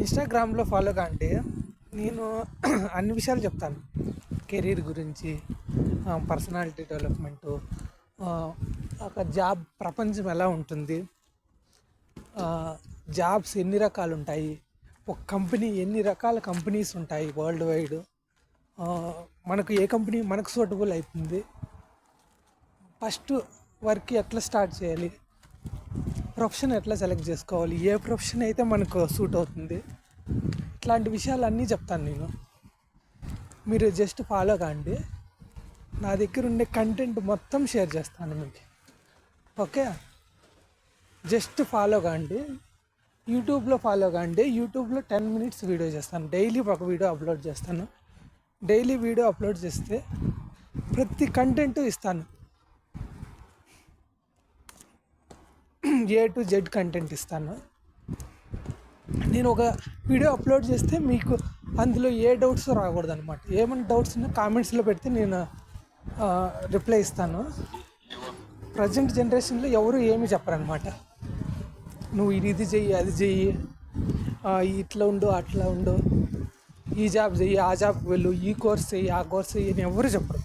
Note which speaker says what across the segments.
Speaker 1: ఇన్స్టాగ్రామ్లో ఫాలో కాంటే నేను అన్ని విషయాలు చెప్తాను. కెరీర్ గురించి, పర్సనాలిటీ డెవలప్మెంటు, ఒక జాబ్ ప్రపంచం ఎలా ఉంటుంది, జాబ్స్ ఎన్ని రకాలు ఉంటాయి, ఒక కంపెనీ ఎన్ని రకాల కంపెనీస్ ఉంటాయి వరల్డ్ వైడ్, మనకు ఏ కంపెనీ మనకు సూటబుల్ అవుతుంది, ఫస్ట్ వర్క్ ఎట్లా స్టార్ట్ చేయాలి, ప్రొఫెషన్ ఎట్లా సెలెక్ట్ చేసుకోవాలి, ఏ ప్రొఫెషన్ అయితే మనకు సూట్ అవుతుంది, ఇట్లాంటి విషయాలు అన్నీ చెప్తాను నేను. మీరు జస్ట్ ఫాలో కాండి. నా దగ్గర ఉండే కంటెంట్ మొత్తం షేర్ చేస్తాను మీకు. ఓకే, జస్ట్ ఫాలో కాండి. యూట్యూబ్లో ఫాలో కాండి. యూట్యూబ్లో 10 minutes వీడియో చేస్తాను. డైలీ ఒక వీడియో అప్లోడ్ చేస్తాను. డైలీ వీడియో అప్లోడ్ చేస్తే ప్రతి కంటెంట్ ఇస్తాను. A to Z కంటెంట్ ఇస్తాను. నేను ఒక వీడియో అప్లోడ్ చేస్తే మీకు అందులో ఏ డౌట్స్ రాకూడదు అనమాట. ఏమైనా డౌట్స్ ఉన్నా కామెంట్స్లో పెడితే నేను రిప్లై ఇస్తాను. ప్రజెంట్ జనరేషన్లో ఎవరు ఏమీ చెప్పరనమాట. నువ్వు ఇది చెయ్యి, అది చెయ్యి, ఇట్లా ఉండు, అట్లా ఉండు, ఈ జాబ్ చెయ్యి, ఆ జాబ్కి వెళ్ళు, ఈ కోర్స్ చెయ్యి, ఆ కోర్స్ చెయ్యి అని ఎవరు చెప్పరు.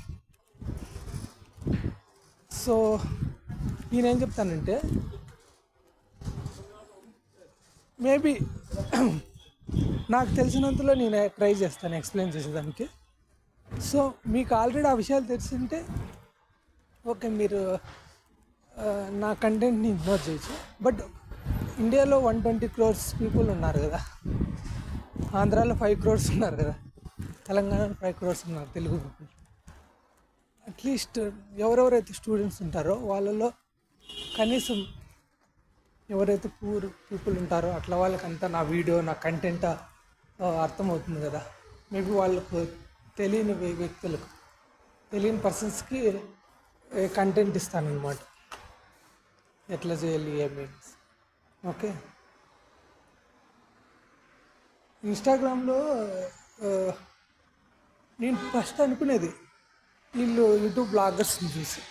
Speaker 1: సో నేనేం చెప్తానంటే, మేబీ నాకు తెలిసినంతలో నేను ట్రై చేస్తాను ఎక్స్ప్లెయిన్ చేసేదానికి. సో మీకు ఆల్రెడీ ఆ విషయాలు తెలిసింటే ఓకే, మీరు నా కంటెంట్ని ఇగ్నోర్ చేయొచ్చు. బట్ ఇండియాలో 120 crores పీపుల్ ఉన్నారు కదా, ఆంధ్రాలో 5 crores ఉన్నారు కదా, తెలంగాణలో 5 crores ఉన్నారు తెలుగు పీపుల్. అట్లీస్ట్ ఎవరెవరైతే స్టూడెంట్స్ ఉంటారో వాళ్ళలో కనీసం ఎవరైతే పూర్ పీపుల్ ఉంటారో అట్లా వాళ్ళకంతా నా వీడియో, నా కంటెంట్ అర్థమవుతుంది కదా. మేబీ వాళ్ళకు తెలియని వ్యక్తులకు, తెలియని పర్సన్స్కి కంటెంట్ ఇస్తాను అనమాట, ఎట్లా చేయాలి ఏమి. ఓకే, ఇన్స్టాగ్రామ్లో నేను ఫస్ట్ అనుకునేది వీళ్ళు యూట్యూబ్ బ్లాగర్స్ని చూసి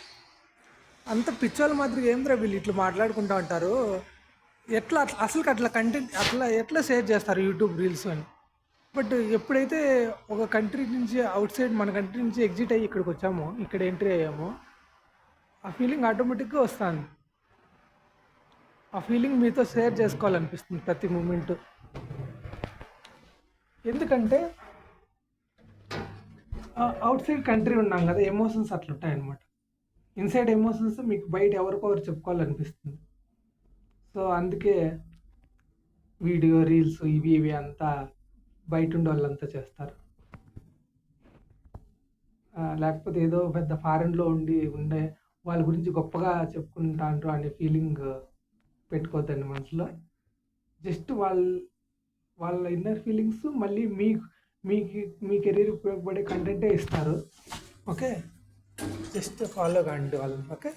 Speaker 1: అంత పిచ్చోళ్ళ మాదిరిగా ఏంద్రా వీళ్ళు ఇట్లా మాట్లాడుకుంటూ ఉంటారు, ఎట్లా అట్లా కంటెంట్ అట్లా ఎట్లా షేర్ చేస్తారు యూట్యూబ్ రీల్స్ అని. బట్ ఎప్పుడైతే ఒక కంట్రీ నుంచి అవుట్ సైడ్ మన కంట్రీ నుంచి ఎగ్జిట్ అయ్యి ఇక్కడికి వచ్చామో, ఇక్కడ ఎంట్రీ అయ్యామో, ఆ ఫీలింగ్ ఆటోమేటిక్గా వస్తుంది. ఆ ఫీలింగ్ మీతో షేర్ చేసుకోవాలనిపిస్తుంది ప్రతి మూమెంట్. ఎందుకంటే అవుట్ సైడ్ కంట్రీ ఉన్నాం కదా, ఎమోషన్స్ అట్లుంటాయన్నమాట. ఇన్సైడ్ ఎమోషన్స్ మీకు బయట ఎవరికొకరు చెప్పుకోవాలనిపిస్తుంది. సో అందుకే వీడియో, రీల్స్ ఇవి అంతా బయట ఉండే వాళ్ళంతా చేస్తారు. లేకపోతే ఏదో పెద్ద ఫారెన్లో ఉండే వాళ్ళ గురించి గొప్పగా చెప్పుకుంటాండ్రు అనే ఫీలింగ్ పెట్టుకోవద్దండి మనసులో. జస్ట్ వాళ్ళ ఇన్నర్ ఫీలింగ్స్ మళ్ళీ మీ కెరీర్ ఉపయోగపడే కంటెంటే ఇస్తారు. ఓకే, జస్ట్ ఫాలో కాండి వాళ్ళని. ఓకే.